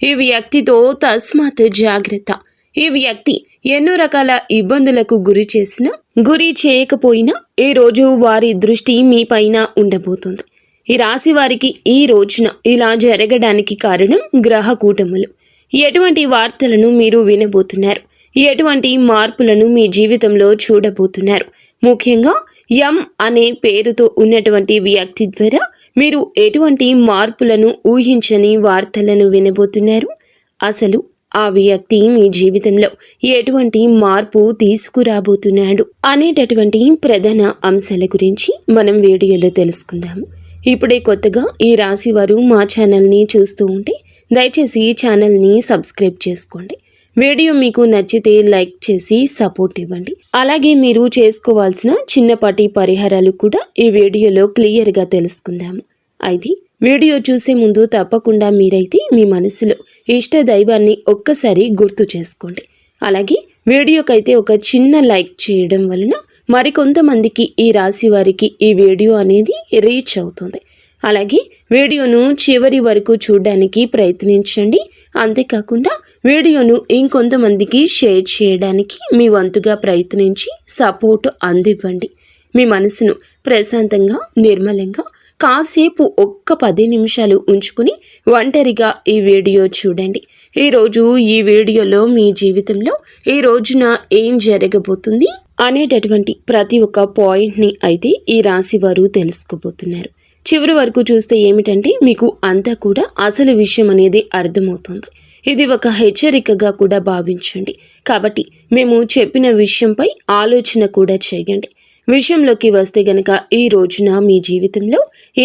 ఈ వ్యక్తితో తస్మాత్ జాగ్రత్త. ఈ వ్యక్తి ఎన్నో రకాల ఇబ్బందులకు గురి చేయకపోయినా ఈ రోజు వారి దృష్టి మీ పైన ఉండబోతుంది. ఈ రాశి వారికి ఈ రోజున ఇలా జరగడానికి కారణం గ్రహ కూటములు. ఎటువంటి వార్తలను మీరు వినబోతున్నారు, ఎటువంటి మార్పులను మీ జీవితంలో చూడబోతున్నారు, ముఖ్యంగా ఎం అనే పేరుతో ఉన్నటువంటి వ్యక్తి ద్వారా మీరు ఎటువంటి మార్పులను ఊహించని వార్తలను వినబోతున్నారు, అసలు ఆ వ్యక్తి మీ జీవితంలో ఎటువంటి మార్పు తీసుకురాబోతున్నాడు అనేటటువంటి ప్రధాన అంశాల గురించి మనం వీడియోలో తెలుసుకుందాము. ఇప్పుడే కొత్తగా ఈ రాశి వారు మా ఛానల్ని చూస్తూ ఉంటే దయచేసి ఛానల్ని సబ్స్క్రైబ్ చేసుకోండి. వీడియో మీకు నచ్చితే లైక్ చేసి సపోర్ట్ ఇవ్వండి. అలాగే మీరు చేసుకోవాల్సిన చిన్నపాటి పరిహారాలు కూడా ఈ వీడియోలో క్లియర్గా తెలుసుకుందాము. అయితే వీడియో చూసే ముందు తప్పకుండా మీరైతే మీ మనసులో ఇష్ట దైవాన్ని ఒక్కసారి గుర్తు చేసుకోండి. అలాగే వీడియోకైతే ఒక చిన్న లైక్ చేయడం వలన మరికొంతమందికి ఈ రాశి వారికి ఈ వీడియో అనేది రీచ్ అవుతుంది. అలాగే వీడియోను చివరి వరకు చూడడానికి ప్రయత్నించండి. అంతేకాకుండా వీడియోను ఇంకొంతమందికి షేర్ చేయడానికి మీ వంతుగా ప్రయత్నించి సపోర్ట్ అందివ్వండి. మీ మనసును ప్రశాంతంగా నిర్మలంగా కాసేపు ఒక్క 10 నిమిషాలు ఉంచుకుని ఒంటరిగా ఈ వీడియో చూడండి. ఈరోజు ఈ వీడియోలో మీ జీవితంలో ఈ రోజున ఏం జరగబోతుంది అనేటటువంటి ప్రతి ఒక్క పాయింట్ని అయితే ఈ రాశి వారు తెలుసుకోబోతున్నారు. చివరి వరకు చూస్తే ఏమిటంటే మీకు అంతా కూడా అసలు విషయం అనేది అర్థమవుతుంది. ఇది ఒక హెచ్చరికగా కూడా భావించండి. కాబట్టి మేము చెప్పిన విషయంపై ఆలోచన కూడా చేయండి. విషయంలోకి వస్తే గనక ఈ రోజున మీ జీవితంలో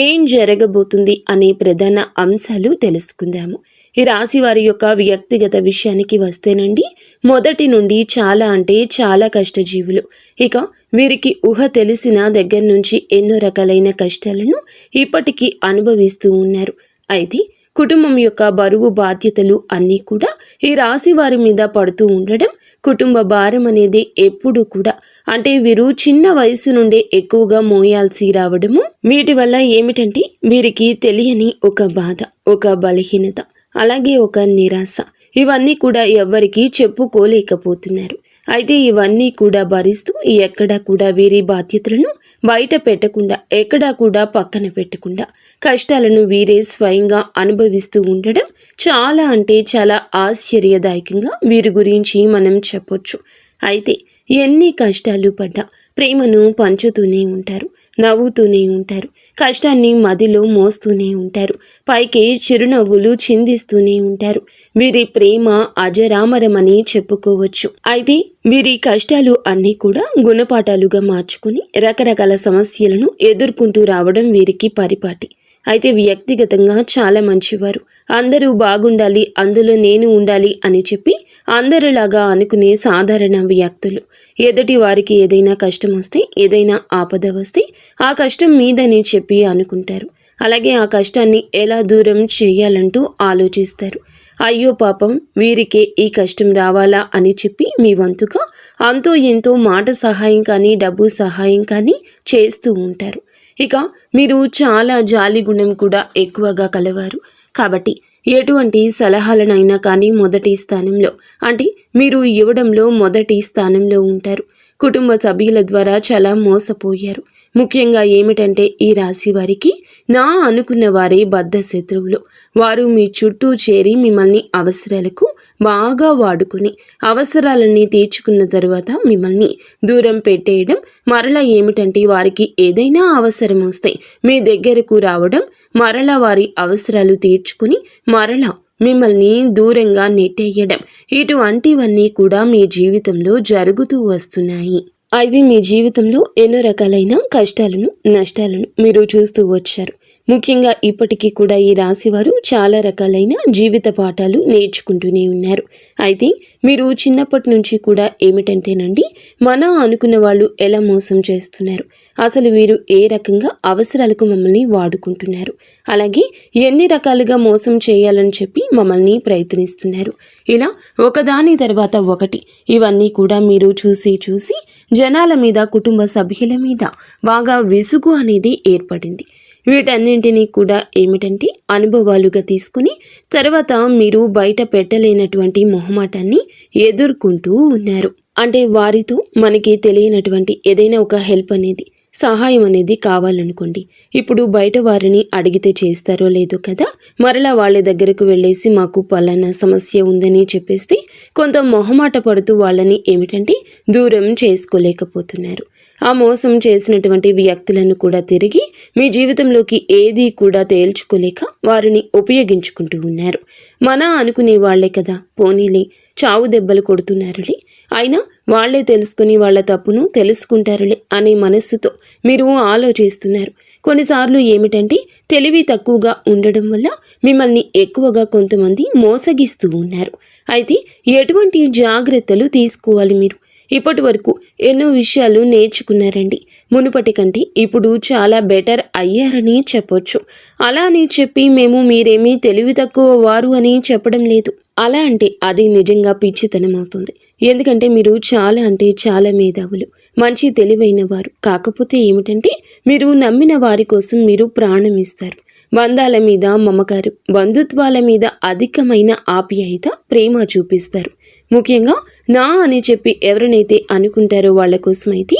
ఏం జరగబోతుంది అనే ప్రధాన అంశాలు తెలుసుకుందాము. ఈ రాశి వారి యొక్క వ్యక్తిగత విషయానికి వస్తేనండి, మొదటి నుండి చాలా అంటే చాలా కష్టజీవులు. ఇక వీరికి ఊహ తెలిసిన దగ్గర నుంచి ఎన్నో రకాలైన కష్టాలను ఇప్పటికీ అనుభవిస్తూ ఉన్నారు. అయితే కుటుంబం యొక్క బరువు బాధ్యతలు అన్నీ కూడా ఈ రాశి వారి మీద పడుతూ ఉండడం, కుటుంబ భారం అనేది ఎప్పుడూ కూడా అంటే వీరు చిన్న వయసు నుండే ఎక్కువగా మోయాల్సి రావడము, వీటి వల్ల ఏమిటంటే వీరికి తెలియని ఒక బాధ, ఒక బలహీనత, అలాగే ఒక నిరాశ, ఇవన్నీ కూడా ఎవ్వరికీ చెప్పుకోలేకపోతున్నారు. అయితే ఇవన్నీ కూడా భరిస్తూ ఎక్కడా కూడా వీరి బాధ్యతలను బయట పెట్టకుండా, ఎక్కడా కూడా పక్కన పెట్టకుండా కష్టాలను వీరే స్వయంగా అనుభవిస్తూ ఉండడం చాలా అంటే చాలా ఆశ్చర్యదాయకంగా వీరి గురించి మనం చెప్పొచ్చు. అయితే ఎన్ని కష్టాలు పడ్డా ప్రేమను పంచుతూనే ఉంటారు, నవ్వుతూనే ఉంటారు, కష్టాన్ని మదిలో మోస్తూనే ఉంటారు, పైకి చిరునవ్వులు చిందిస్తూనే ఉంటారు. వీరి ప్రేమ అజరామరమని చెప్పుకోవచ్చు. అయితే వీరి కష్టాలు అన్నీ కూడా గుణపాఠాలుగా మార్చుకుని రకరకాల సమస్యలను ఎదుర్కొంటూ రావడం వీరికి పరిపాటి. అయితే వ్యక్తిగతంగా చాలా మంచివారు. అందరూ బాగుండాలి, అందులో నేను ఉండాలి అని చెప్పి అందరిలాగా అనుకునే సాధారణ వ్యక్తులు. ఎదుటి వారికి ఏదైనా కష్టం వస్తే, ఏదైనా ఆపద వస్తే ఆ కష్టం మీదని చెప్పి అనుకుంటారు. అలాగే ఆ కష్టాన్ని ఎలా దూరం చేయాలంటూ ఆలోచిస్తారు. అయ్యో పాపం వీరికే ఈ కష్టం రావాలా అని చెప్పి మీ వంతుగా అంతో ఎంతో మాట సహాయం కానీ డబ్బు సహాయం కానీ చేస్తూ ఉంటారు. ఇక మీరు చాలా జాలి గుణం కూడా ఎక్కువగా కలవారు. కాబట్టి ఎటువంటి సలహాలనైనా కానీ మొదటి స్థానంలో అంటే మీరు ఇవ్వడంలో మొదటి స్థానంలో ఉంటారు. కుటుంబ సభ్యుల ద్వారా చాలా మోసపోయారు. ముఖ్యంగా ఏమిటంటే ఈ రాశి వారికి నా అనుకున్న వారే బద్ధ శత్రువులు. వారు మీ చుట్టూ చేరి మిమ్మల్ని అవసరాలకు బాగా వాడుకొని అవసరాలన్నీ తీర్చుకున్న తర్వాత మిమ్మల్ని దూరం పెట్టేయడం, మరలా ఏమిటంటే వారికి ఏదైనా అవసరం వస్తే మీ దగ్గరకు రావడం, మరలా వారి అవసరాలు తీర్చుకుని మరలా మిమ్మల్ని దూరంగా నెట్టేయడం, ఇటువంటివన్నీ కూడా మీ జీవితంలో జరుగుతూ వస్తున్నాయి. అయితే మీ జీవితంలో ఎన్నో రకాలైన కష్టాలను, నష్టాలను మీరు చూస్తూ వచ్చారు. ముఖ్యంగా ఇప్పటికీ కూడా ఈ రాశివారు చాలా రకాలైన జీవిత పాఠాలు నేర్చుకుంటూనే ఉన్నారు. అయితే మీరు చిన్నప్పటి నుంచి కూడా ఏమిటంటేనండి, మన అనుకున్న వాళ్ళు ఎలా మోసం చేస్తున్నారు, అసలు వీరు ఏ రకంగా అవసరాలకు మమ్మల్ని వాడుకుంటున్నారు, అలాగే ఎన్ని రకాలుగా మోసం చేయాలని చెప్పి మమ్మల్ని ప్రయత్నిస్తున్నారు, ఇలా ఒకదాని తర్వాత ఒకటి ఇవన్నీ కూడా మీరు చూసి జనాల మీద, కుటుంబ సభ్యుల మీద బాగా విసుగు అనేది ఏర్పడింది. వీటన్నింటినీ కూడా ఏమిటంటే అనుభవాలుగా తీసుకుని తర్వాత మీరు బయట పెట్టలేనటువంటి మొహమాటాన్ని ఎదుర్కొంటూ ఉన్నారు. అంటే వారితో మనకి తెలియనటువంటి ఏదైనా ఒక హెల్ప్ అనేది, సహాయం అనేది కావాలనుకోండి, ఇప్పుడు బయట వారిని అడిగితే చేస్తారో లేదో కదా, మరలా వాళ్ళ దగ్గరకు వెళ్ళేసి మాకు పలానా సమస్య ఉందని చెప్పేస్తే కొంత మొహమాట పడుతూ వాళ్ళని ఏమిటంటే దూరం చేసుకోలేకపోతున్నారు. ఆ మోసం చేసినటువంటి వ్యక్తులను కూడా తిరిగి మీ జీవితంలోకి ఏది కూడా తేల్చుకోలేక వారిని ఉపయోగించుకుంటూ ఉన్నారు. మన అనుకునే వాళ్లే కదా, పోనీలే చావు దెబ్బలు కొడుతున్నారులే, అయినా వాళ్లే తెలుసుకుని వాళ్ళ తప్పును తెలుసుకుంటారులే అనే మనస్సుతో మీరు ఆలోచిస్తున్నారు. కొన్నిసార్లు ఏమిటంటే తెలివి తక్కువగా ఉండడం వల్ల మిమ్మల్ని ఎక్కువగా కొంతమంది మోసగిస్తూ ఉన్నారు. అయితే ఎటువంటి జాగ్రత్తలు తీసుకోవాలి మీరు? ఇప్పటి వరకు ఎన్నో విషయాలు నేర్చుకున్నారండి. మునుపటి కంటే ఇప్పుడు చాలా బెటర్ అయ్యారని చెప్పొచ్చు. అలా అని చెప్పి మేము మీరేమీ తెలివి తక్కువ వారు అని చెప్పడం లేదు. అలా అంటే అది నిజంగా పిచ్చితనం అవుతుంది. ఎందుకంటే మీరు చాలా అంటే చాలా మేధావులు, మంచి తెలివైన వారు. కాకపోతే ఏమిటంటే మీరు నమ్మిన వారి కోసం మీరు ప్రాణం ఇస్తారు. బంధాల మీద మమకారం, బంధుత్వాల మీద అధికమైన ఆప్యాయత, ప్రేమ చూపిస్తారు. ముఖ్యంగా నా అని చెప్పి ఎవరినైతే అనుకుంటారో వాళ్ళ కోసం అయితే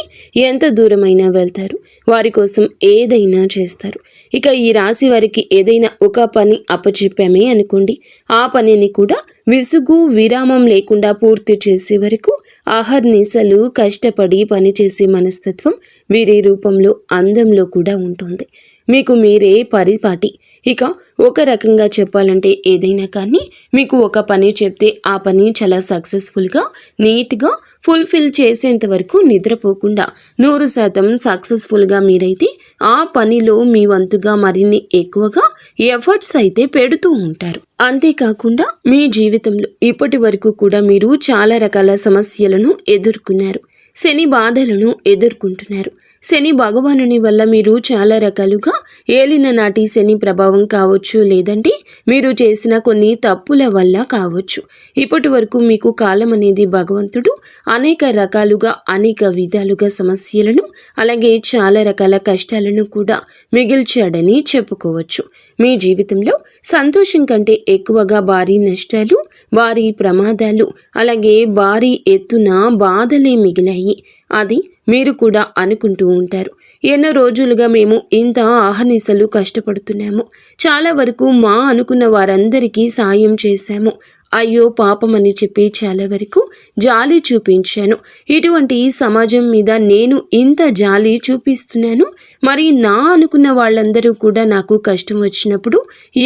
ఎంత దూరమైనా వెళ్తారు, వారి కోసం ఏదైనా చేస్తారు. ఇక ఈ రాశి వారికి ఏదైనా ఒక పని అప్పచెప్పామే అనుకోండి, ఆ పనిని కూడా విసుగు విరామం లేకుండా పూర్తి చేసే వరకు అహర్నిశలు కష్టపడి పనిచేసే మనస్తత్వం వీరి రూపంలో, అందంలో కూడా ఉంటుంది. మీకు మీరే పరిపాటి. ఇక ఒక రకంగా చెప్పాలంటే ఏదైనా కానీ మీకు ఒక పని చెప్తే ఆ పని చాలా సక్సెస్ఫుల్గా, నీట్గా ఫుల్ఫిల్ చేసేంత వరకు నిద్రపోకుండా 100% సక్సెస్ఫుల్గా మీరైతే ఆ పనిలో మీ వంతుగా మరిన్ని ఎక్కువగా ఎఫర్ట్స్ అయితే పెడుతూ ఉంటారు. అంతేకాకుండా మీ జీవితంలో ఇప్పటి వరకు కూడా మీరు చాలా రకాల సమస్యలను ఎదుర్కొన్నారు, శని బాధలను ఎదుర్కొంటున్నారు. శని భగవానుని వల్ల మీరు చాలా రకాలుగా ఏలిన నాటి శని ప్రభావం కావచ్చు, లేదంటే మీరు చేసిన కొన్ని తప్పుల వల్ల కావచ్చు. ఇప్పటి వరకు మీకు కాలం అనేది భగవంతుడు అనేక రకాలుగా అనేక విధాలుగా సమస్యలను అలాగే చాలా రకాల కష్టాలను కూడా మిగిల్చాడని చెప్పుకోవచ్చు. మీ జీవితంలో సంతోషం కంటే ఎక్కువగా భారీ నష్టాలు, భారీ ప్రమాదాలు, అలాగే భారీ ఎత్తున బాధలే మిగిలాయి. అది మీరు కూడా అనుకుంటూ ఉంటారు. ఎన్నో రోజులుగా మేము ఇంత ఆహర్నిశలు కష్టపడుతున్నాము, చాలా వరకు మా అనుకున్న వారందరికీ సాయం చేశాము, అయ్యో పాపమని చెప్పి చాలా వరకు జాలి చూపించాను. ఇటువంటి సమాజం మీద నేను ఇంత జాలి చూపిస్తున్నాను, మరి నా అనుకున్న వాళ్ళందరూ కూడా నాకు కష్టం వచ్చినప్పుడు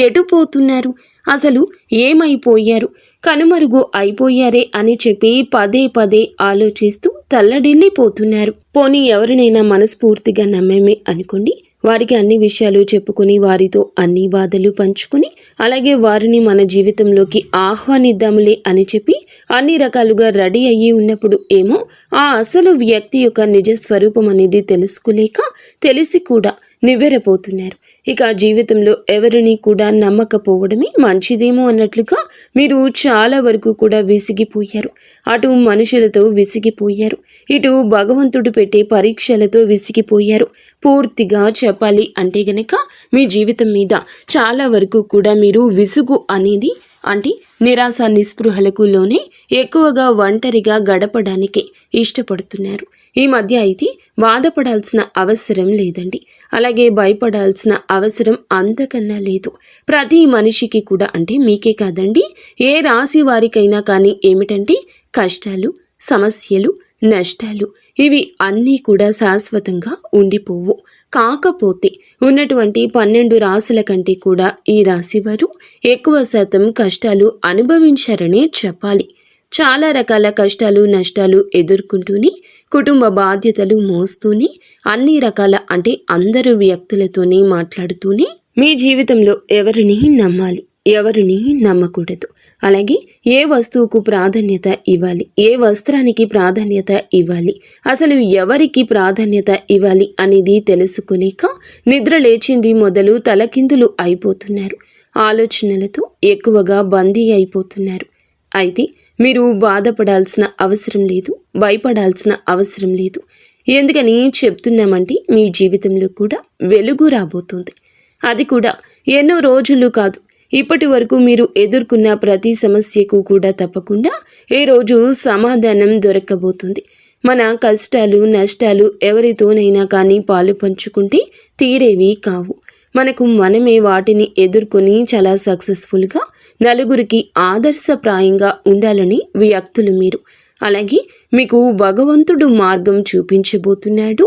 ఎటు పోతున్నారు, అసలు ఏమైపోయారు, కనుమరుగు అయిపోయారే అని చెప్పి పదే పదే ఆలోచిస్తూ తల్లడిల్లిపోతున్నారు. పోనీ ఎవరినైనా మనస్ఫూర్తిగా నమ్మేమే అనుకోండి, వారికి అన్ని విషయాలు చెప్పుకొని వారితో అన్ని బాధలు పంచుకుని అలాగే వారిని మన జీవితంలోకి ఆహ్వానిద్దాములే అని చెప్పి అన్ని రకాలుగా రెడీ అయ్యి ఉన్నప్పుడు ఏమో ఆ అసలు వ్యక్తి యొక్క నిజ స్వరూపం అనేది తెలుసుకోలేక తెలిసి కూడా నివ్వెరపోతున్నారు. ఇక జీవితంలో ఎవరిని కూడా నమ్మకపోవడమే మంచిదేమో అన్నట్లుగా మీరు చాలా వరకు కూడా విసిగిపోయారు. అటు మనుషులతో విసిగిపోయారు, ఇటు భగవంతుడు పెట్టే పరీక్షలతో విసిగిపోయారు. పూర్తిగా చెప్పాలి అంటే గనక మీ జీవితం మీద చాలా వరకు కూడా మీరు విసుగు అనేది అంటే నిరాశ నిస్పృహలకు లోనే ఎక్కువగా ఒంటరిగా గడపడానికి ఇష్టపడుతున్నారు. ఈ మధ్య అయితే బాధపడాల్సిన అవసరం లేదండి, అలాగే భయపడాల్సిన అవసరం అంతకన్నా లేదు. ప్రతి మనిషికి కూడా అంటే మీకే కాదండి, ఏ రాశి వారికైనా కానీ ఏమిటంటే కష్టాలు, సమస్యలు, నష్టాలు ఇవి అన్నీ కూడా శాశ్వతంగా ఉండిపోవు. కాకపోతే ఉన్నటువంటి 12 రాశుల కంటే కూడా ఈ రాశి వారు ఎక్కువ శాతం కష్టాలు అనుభవించారని చెప్పాలి. చాలా రకాల కష్టాలు, నష్టాలు ఎదుర్కొంటూనే, కుటుంబ బాధ్యతలు మోస్తూనే, అన్ని రకాల అంటే అందరు వ్యక్తులతోనే మాట్లాడుతూనే మీ జీవితంలో ఎవరిని నమ్మాలి, ఎవరిని నమ్మకూడదు, అలాగే ఏ వస్తువుకు ప్రాధాన్యత ఇవ్వాలి, ఏ వస్త్రానికి ప్రాధాన్యత ఇవ్వాలి, అసలు ఎవరికి ప్రాధాన్యత ఇవ్వాలి అనేది తెలుసుకోలేక నిద్ర లేచింది మొదలు తలకిందులు అయిపోతున్నారు. ఆలోచనలతో ఎక్కువగా బందీ అయిపోతున్నారు. అయితే మీరు బాధపడాల్సిన అవసరం లేదు, భయపడాల్సిన అవసరం లేదు. ఎందుకని చెప్తున్నామంటే మీ జీవితంలో కూడా వెలుగు రాబోతుంది. అది కూడా ఎన్నో రోజులు కాదు, ఇప్పటి వరకు మీరు ఎదుర్కొన్న ప్రతి సమస్యకు కూడా తప్పకుండా ఈ రోజు సమాధానం దొరకబోతుంది. మన కష్టాలు నష్టాలు ఎవరితోనైనా కానీ పాలు పంచుకుంటే తీరేవి కావు. మనకు మనమే వాటిని ఎదుర్కొని చాలా సక్సెస్ఫుల్గా నలుగురికి ఆదర్శప్రాయంగా ఉండాలని వ్యక్తులు మీరు. అలాగే మీకు భగవంతుడు మార్గం చూపించబోతున్నాడు.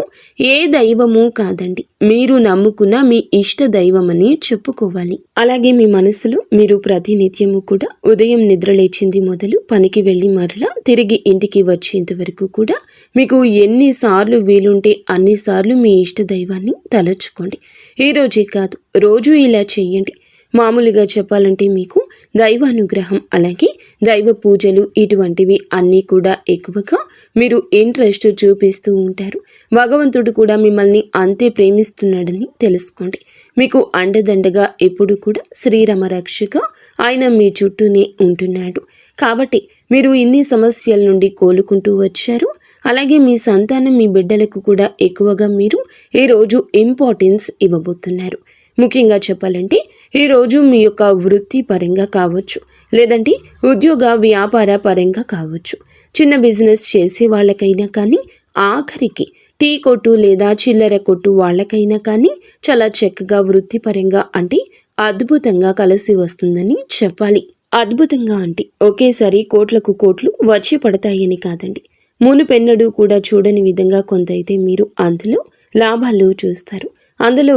ఏ దైవమూ కాదండి, మీరు నమ్ముకున్న మీ ఇష్ట దైవమని చెప్పుకోవాలి. అలాగే మీ మనసులో మీరు ప్రతినిత్యము కూడా ఉదయం నిద్రలేచింది మొదలు పనికి వెళ్ళి మరలా తిరిగి ఇంటికి వచ్చేంత వరకు కూడా మీకు ఎన్నిసార్లు వీలుంటే అన్నిసార్లు మీ ఇష్ట దైవాన్ని తలచుకోండి. ఈ రోజే కాదు, రోజు ఇలా చెయ్యండి. మామూలుగా చెప్పాలంటే మీకు దైవానుగ్రహం అలాగే దైవ పూజలు ఇటువంటివి అన్నీ కూడా ఎక్కువగా మీరు ఇంట్రెస్ట్ చూపిస్తూ ఉంటారు. భగవంతుడు కూడా మిమ్మల్ని అంతే ప్రేమిస్తున్నాడని తెలుసుకోండి. మీకు అండదండగా ఎప్పుడు కూడా శ్రీరామ రక్షక ఆయన మీ చుట్టూనే ఉంటున్నాడు. కాబట్టి మీరు ఇన్ని సమస్యల నుండి కోలుకుంటూ వచ్చారు. అలాగే మీ సంతానం మీ బిడ్డలకు కూడా ఎక్కువగా మీరు ఈరోజు ఇంపార్టెన్స్ ఇవ్వబోతున్నారు. ముఖ్యంగా చెప్పాలంటే ఈరోజు మీ యొక్క వృత్తి పరంగా కావచ్చు, లేదంటే ఉద్యోగ వ్యాపార పరంగా కావచ్చు, చిన్న బిజినెస్ చేసే వాళ్ళకైనా కానీ, ఆఖరికి టీ కొట్టు లేదా చిల్లర కొట్టు వాళ్ళకైనా కానీ చాలా చక్కగా వృత్తిపరంగా అంటే అద్భుతంగా కలిసి వస్తుందని చెప్పాలి. అద్భుతంగా అంటే ఒకేసారి కోట్లకు కోట్లు వచ్చి పడతాయని కాదండి. మునుపెన్నడూ కూడా చూడని విధంగా కొంత అయితే మీరు అందులో లాభాలు చూస్తారు. అందులో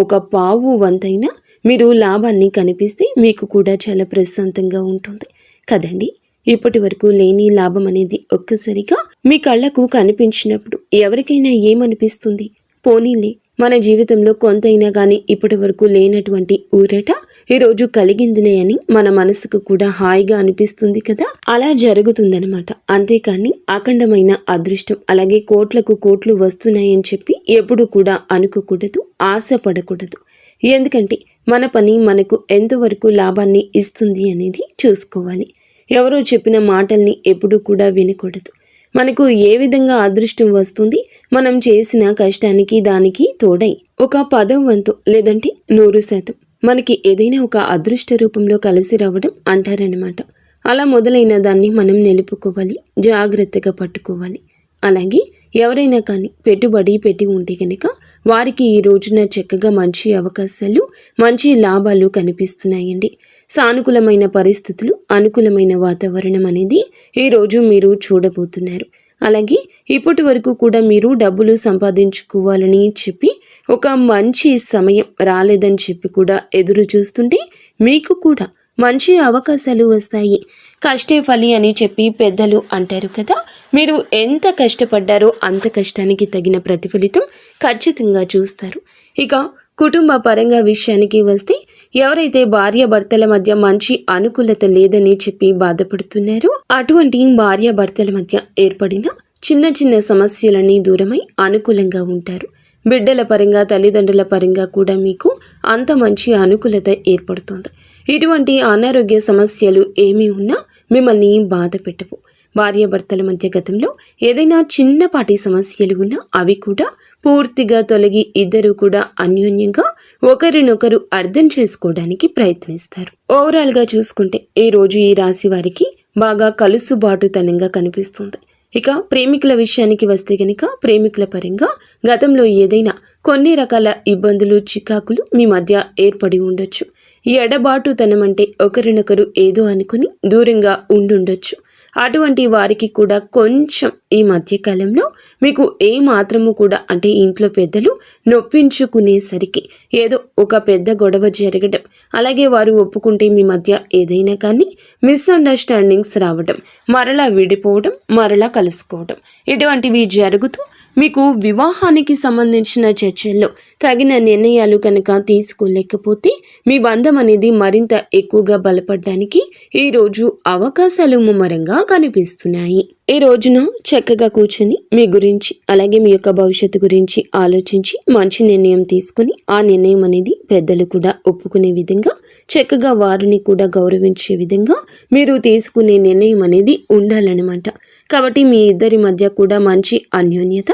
ఒక పావు వంతైనా మీరు లాభాన్ని కనిపిస్తే మీకు కూడా చాలా ప్రశాంతంగా ఉంటుంది కదండి. ఇప్పటి వరకు లేని లాభం అనేది ఒక్కసారిగా మీ కళ్ళకు కనిపించినప్పుడు ఎవరికైనా ఏమనిపిస్తుంది? పోనీలే, మన జీవితంలో కొంతైనా కానీ ఇప్పటి వరకు లేనటువంటి ఊరట ఈరోజు కలిగిందిలే అని మన మనసుకు కూడా హాయిగా అనిపిస్తుంది కదా. అలా జరుగుతుందనమాట. అంతేకాని అఖండమైన అదృష్టం అలాగే కోట్లకు కోట్లు వస్తున్నాయని చెప్పి ఎప్పుడు కూడా అనుకోకూడదు, ఆశపడకూడదు. ఎందుకంటే మన పని మనకు ఎంతవరకు లాభాన్ని ఇస్తుంది అనేది చూసుకోవాలి. ఎవరో చెప్పిన మాటల్ని ఎప్పుడు కూడా వినకూడదు. మనకు ఏ విధంగా అదృష్టం వస్తుంది? మనం చేసిన కష్టానికి దానికి తోడై ఒక 10వ వంతు లేదంటే 100% మనకి ఏదైనా ఒక అదృష్ట రూపంలో కలిసి రావడం అంటారనమాట. అలా మొదలైన దాన్ని మనం నిలుపుకోవాలి, జాగ్రత్తగా పట్టుకోవాలి. అలాగే ఎవరైనా కానీ పెట్టుబడి పెట్టి ఉంటే కనుక వారికి ఈ రోజున చక్కగా మంచి అవకాశాలు, మంచి లాభాలు కనిపిస్తున్నాయండి. సానుకూలమైన పరిస్థితులు, అనుకూలమైన వాతావరణం అనేది ఈరోజు మీరు చూడబోతున్నారు. అలాగే ఇప్పటి వరకు కూడా మీరు డబ్బులు సంపాదించుకోవాలని చెప్పి ఒక మంచి సమయం రాలేదని చెప్పి కూడా ఎదురు చూస్తుంటే మీకు కూడా మంచి అవకాశాలు వస్తాయి. కష్టే ఫలి అని చెప్పి పెద్దలు అంటారు కదా. మీరు ఎంత కష్టపడ్డారో అంత కష్టానికి తగిన ప్రతిఫలితం ఖచ్చితంగా చూస్తారు. ఇక కుటుంబ పరంగా విషయానికి వస్తే ఎవరైతే భార్యాభర్తల మధ్య మంచి అనుకూలత లేదని చెప్పి బాధపడుతున్నారో అటువంటి భార్యాభర్తల మధ్య ఏర్పడిన చిన్న చిన్న సమస్యలన్నీ దూరమై అనుకూలంగా ఉంటారు. బిడ్డల పరంగా తల్లిదండ్రుల పరంగా కూడా మీకు అంత మంచి అనుకూలత ఏర్పడుతుంది. ఇటువంటి అనారోగ్య సమస్యలు ఏమీ ఉన్నా మిమ్మల్ని బాధ పెట్టవు. భార్యాభర్తల మధ్య గతంలో ఏదైనా చిన్నపాటి సమస్యలు ఉన్నా అవి కూడా పూర్తిగా తొలగి ఇద్దరు కూడా అన్యోన్యంగా ఒకరినొకరు అర్థం చేసుకోవడానికి ప్రయత్నిస్తారు. ఓవరాల్గా చూసుకుంటే ఈ రోజు ఈ రాశి వారికి బాగా కలుసుబాటుతనంగా కనిపిస్తుంది. ఇక ప్రేమికుల విషయానికి వస్తే గనుక ప్రేమికుల పరంగా గతంలో ఏదైనా కొన్ని రకాల ఇబ్బందులు, చికాకులు మీ మధ్య ఏర్పడి ఉండొచ్చు. ఈ ఎడబాటుతనం అంటే ఒకరినొకరు ఏదో అనుకుని దూరంగా ఉండుండొచ్చు. అటువంటి వారికి కూడా కొంచెం ఈ మధ్యకాలంలో మీకు ఏ మాత్రము కూడా అంటే ఇంట్లో పెద్దలు నొప్పించుకునేసరికి ఏదో ఒక పెద్ద గొడవ జరగడం, అలాగే వారు ఒప్పుకుంటే మీ మధ్య ఏదైనా కానీ మిస్అండర్స్టాండింగ్స్ రావడం, మరలా విడిపోవడం, మరలా కలుసుకోవడం ఇటువంటివి జరుగుతూ మీకు వివాహానికి సంబంధించిన చర్చల్లో తగిన నిర్ణయాలు కనుక తీసుకోలేకపోతే మీ బంధం అనేది మరింత ఎక్కువగా బలపడడానికి ఈరోజు అవకాశాలు ముమ్మరంగా కనిపిస్తున్నాయి. ఈ రోజున చక్కగా కూర్చొని మీ గురించి అలాగే మీ యొక్క భవిష్యత్తు గురించి ఆలోచించి మంచి నిర్ణయం తీసుకుని ఆ నిర్ణయం అనేది పెద్దలు కూడా ఒప్పుకునే విధంగా చక్కగా వారిని కూడా గౌరవించే విధంగా మీరు తీసుకునే నిర్ణయం అనేది ఉండాలన్నమాట. కాబట్టి మీ ఇద్దరి మధ్య కూడా మంచి అన్యోన్యత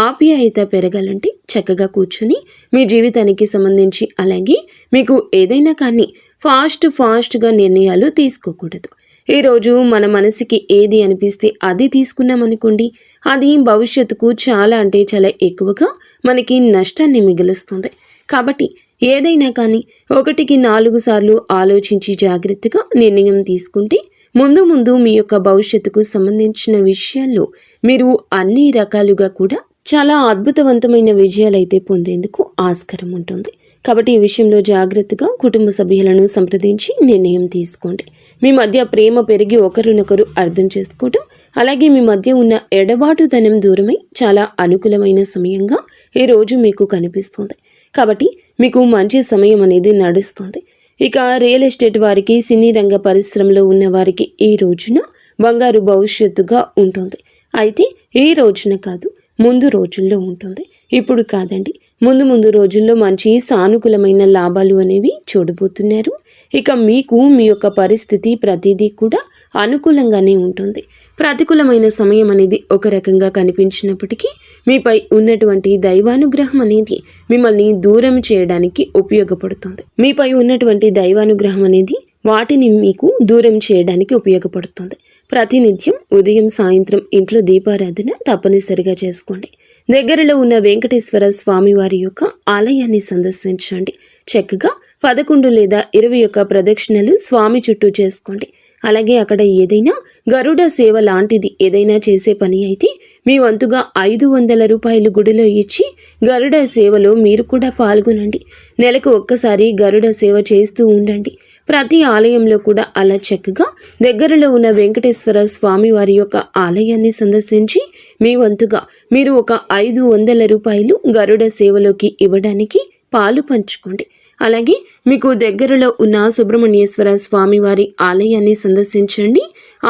ఆప్యాయత పెరగాలంటే చక్కగా కూర్చుని మీ జీవితానికి సంబంధించి అలాగే మీకు ఏదైనా కానీ ఫాస్ట్గా నిర్ణయాలు తీసుకోకూడదు. ఈరోజు మన మనసుకి ఏది అనిపిస్తే అది తీసుకున్నామనుకోండి, అది భవిష్యత్తుకు చాలా అంటే చాలా ఎక్కువగా మనకి నష్టాన్ని మిగులుస్తుంది. కాబట్టి ఏదైనా కానీ 1కి 4 సార్లు ఆలోచించి జాగ్రత్తగా నిర్ణయం తీసుకుంటే ముందు మీ యొక్క భవిష్యత్తుకు సంబంధించిన విషయాల్లో మీరు అన్ని రకాలుగా కూడా చాలా అద్భుతవంతమైన విజయాలైతే పొందేందుకు ఆస్కారం ఉంటుంది. కాబట్టి ఈ విషయంలో జాగ్రత్తగా కుటుంబ సభ్యులను సంప్రదించి నిర్ణయం తీసుకోండి. మీ మధ్య ప్రేమ పెరిగి ఒకరినొకరు అర్థం చేసుకోవటం, అలాగే మీ మధ్య ఉన్న ఎడబాటుతనం దూరమై చాలా అనుకూలమైన సమయంగా ఈ రోజు మీకు కనిపిస్తుంది. కాబట్టి మీకు మంచి సమయం అనేది నడుస్తుంది. ఇక రియల్ ఎస్టేట్ వారికి, సినీ రంగ పరిశ్రమలో ఉన్న వారికి ఈ రోజున బంగారు భవిష్యత్తుగా ఉంటుంది. అయితే ఈ రోజున కాదు, ముందు రోజుల్లో ఉంటుంది. ఇప్పుడు కాదండి, ముందు రోజుల్లో మంచి సానుకూలమైన లాభాలు అనేవి చూడబోతున్నారు. ఇక మీకు మీ యొక్క పరిస్థితి ప్రతిదీ కూడా అనుకూలంగానే ఉంటుంది. ప్రతికూలమైన సమయం అనేది ఒక రకంగా కనిపించినప్పటికీ మీపై ఉన్నటువంటి దైవానుగ్రహం అనేది మిమ్మల్ని దూరం చేయడానికి ఉపయోగపడుతుంది. మీపై ఉన్నటువంటి దైవానుగ్రహం అనేది వాటిని మీకు దూరం చేయడానికి ఉపయోగపడుతుంది. ప్రతినిత్యం ఉదయం సాయంత్రం ఇంట్లో దీపారాధన తప్పనిసరిగా చేసుకోండి. దగ్గరలో ఉన్న వెంకటేశ్వర స్వామి వారి యొక్క ఆలయాన్ని సందర్శించండి. చక్కగా 11 లేదా 21 ప్రదక్షిణలు స్వామి చుట్టూ చేసుకోండి. అలాగే అక్కడ ఏదైనా గరుడ సేవ లాంటిది ఏదైనా చేసే పని అయితే మీ వంతుగా 500 రూపాయలు గుడిలో ఇచ్చి గరుడ సేవలో మీరు కూడా పాల్గొనండి. నెలకు ఒక్కసారి గరుడ సేవ చేస్తూ ఉండండి. ప్రతి ఆలయంలో కూడా అలా చక్కగా దగ్గరలో ఉన్న వెంకటేశ్వర స్వామి వారి యొక్క ఆలయాన్ని సందర్శించి మీ వంతుగా మీరు ఒక 500 రూపాయలు గరుడ సేవలోకి ఇవ్వడానికి పాలు పంచుకోండి. అలాగే మీకు దగ్గరలో ఉన్న సుబ్రహ్మణ్యేశ్వర స్వామి వారి ఆలయాన్ని సందర్శించండి.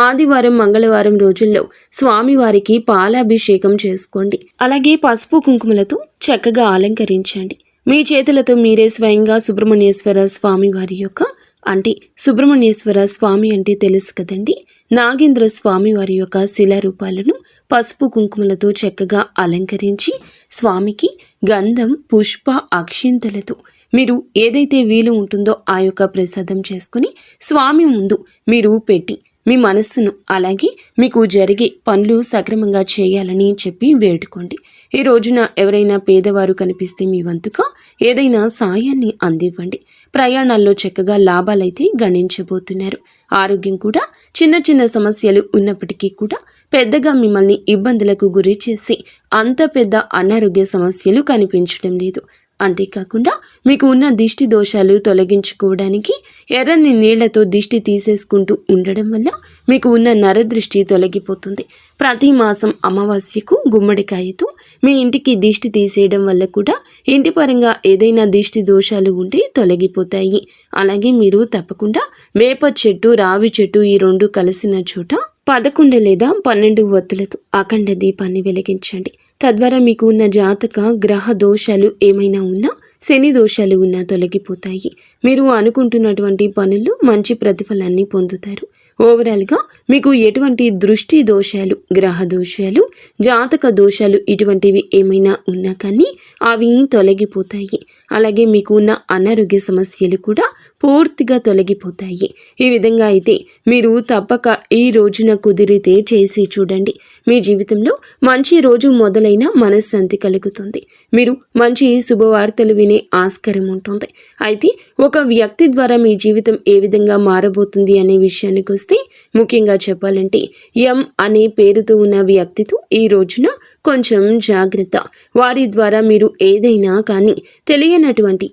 ఆదివారం, మంగళవారం రోజుల్లో స్వామివారికి పాలాభిషేకం చేసుకోండి. అలాగే పసుపు కుంకుమలతో చక్కగా అలంకరించండి. మీ చేతులతో మీరే స్వయంగా సుబ్రహ్మణ్యేశ్వర స్వామి వారి యొక్క సుబ్రహ్మణ్యేశ్వర స్వామి అంటే తెలుసు కదండి, నాగేంద్ర స్వామి వారి యొక్క శిలారూపాలను పసుపు కుంకుమలతో చక్కగా అలంకరించి స్వామికి గంధం, పుష్ప, అక్షింతలతో మీరు ఏదైతే వీలు ఉంటుందో ఆ యొక్క ప్రసాదం చేసుకుని స్వామి ముందు మీరు పెట్టి మీ మనస్సును అలాగే మీకు జరిగే పనులు సక్రమంగా చేయాలని చెప్పి వేడుకోండి. ఈ రోజున ఎవరైనా పేదవారు కనిపిస్తే మీ వంతుగా ఏదైనా సాయాన్ని అందివ్వండి. ప్రయాణాల్లో చక్కగా లాభాలైతే గణించబోతున్నారు. ఆరోగ్యం కూడా చిన్న సమస్యలు ఉన్నప్పటికీ కూడా పెద్దగా మిమ్మల్ని ఇబ్బందులకు గురి చేసి అంత పెద్ద అనారోగ్య సమస్యలు కనిపించడం లేదు. అంతేకాకుండా మీకు ఉన్న దిష్టి దోషాలు తొలగించుకోవడానికి ఎర్రని నీళ్లతో దిష్టి తీసేసుకుంటూ ఉండడం వల్ల మీకు ఉన్న నరదృష్టి తొలగిపోతుంది. ప్రతి మాసం అమావాస్యకు గుమ్మడికాయతో మీ ఇంటికి దిష్టి తీసేయడం వల్ల కూడా ఇంటి పరంగా ఏదైనా దిష్టి దోషాలు ఉంటే తొలగిపోతాయి. అలాగే మీరు తప్పకుండా వేప చెట్టు, రావి చెట్టు ఈ 2 కలిసిన చోట 11 లేదా 12 ఒత్తులతో అఖండ దీపాన్ని వెలిగించండి. తద్వారా మీకు ఉన్న జాతక గ్రహ దోషాలు ఏమైనా ఉన్నా, శని దోషాలు ఉన్నా తొలగిపోతాయి. మీరు అనుకుంటున్నటువంటి పనుల్లో మంచి ప్రతిఫలాన్ని పొందుతారు. ఓవరాల్గా మీకు ఎటువంటి దృష్టి దోషాలు, గ్రహ దోషాలు, జాతక దోషాలు ఇటువంటివి ఏమైనా ఉన్నా కానీ అవి తొలగిపోతాయి. అలాగే మీకు ఉన్న అనారోగ్య సమస్యలు కూడా పూర్తిగా తొలగిపోతాయి. ఈ విధంగా అయితే మీరు తప్పక ఈ రోజున కుదిరితే చేసి చూడండి. మీ జీవితంలో మంచి రోజు మొదలైన మనశ్శాంతి కలుగుతుంది. మీరు మంచి శుభవార్తలు వినే ఆస్కారం ఉంటుంది. అయితే ఒక వ్యక్తి ద్వారా మీ జీవితం ఏ విధంగా మారబోతుంది అనే విషయానికి వస్తే ముఖ్యంగా చెప్పాలంటే ఎం అనే పేరుతో ఉన్న వ్యక్తితో ఈ రోజున కొంచెం జాగ్రత్త. వారి ద్వారా మీరు ఏదైనా కానీ తెలియనటువంటి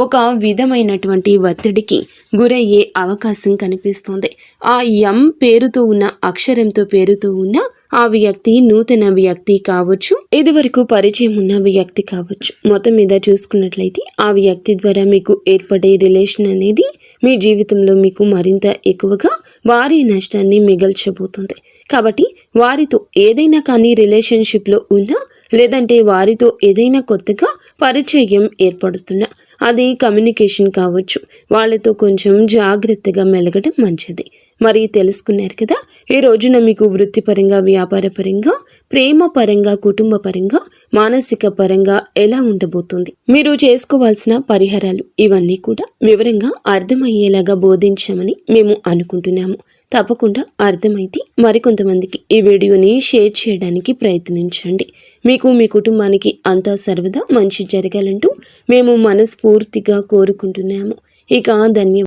ఒక విధమైనటువంటి ఒత్తిడికి గురయ్యే అవకాశం కనిపిస్తుంది. ఆ ఎం పేరుతో ఉన్న అక్షరంతో పేరుతో ఉన్న ఆ వ్యక్తి నూతన వ్యక్తి కావచ్చు, ఇదివరకు పరిచయం ఉన్న వ్యక్తి కావచ్చు. మొత్తం మీద చూసుకున్నట్లయితే ఆ వ్యక్తి ద్వారా మీకు ఏర్పడే రిలేషన్ అనేది మీ జీవితంలో మీకు మరింత ఎక్కువగా వారి నష్టాన్ని మిగల్చబోతుంది. కాబట్టి వారితో ఏదైనా కానీ రిలేషన్షిప్లో ఉన్నా, లేదంటే వారితో ఏదైనా కొత్తగా పరిచయం ఏర్పడుతున్నా, అది కమ్యూనికేషన్ కావచ్చు, వాళ్ళతో కొంచెం జాగ్రత్తగా మెలగడం మంచిది. మరి తెలుసుకున్నారు కదా, ఈ రోజున మీకు వృత్తిపరంగా, వ్యాపారపరంగా, ప్రేమ పరంగా, కుటుంబ పరంగా, మానసిక పరంగా ఎలా ఉండబోతుంది, మీరు చేసుకోవాల్సిన పరిహారాలు ఇవన్నీ కూడా వివరంగా అర్థమయ్యేలాగా బోధించామని మేము అనుకుంటున్నాము. తప్పకుండా అర్థమైతే మరికొంతమందికి ఈ వీడియోని షేర్ చేయడానికి ప్రయత్నించండి. మీకు, మీ కుటుంబానికి అంతా సర్వదా మంచి జరగాలంటూ మేము మనస్ఫూర్తిగా కోరుకుంటున్నాము. ఇక ధన్యవాదాలు.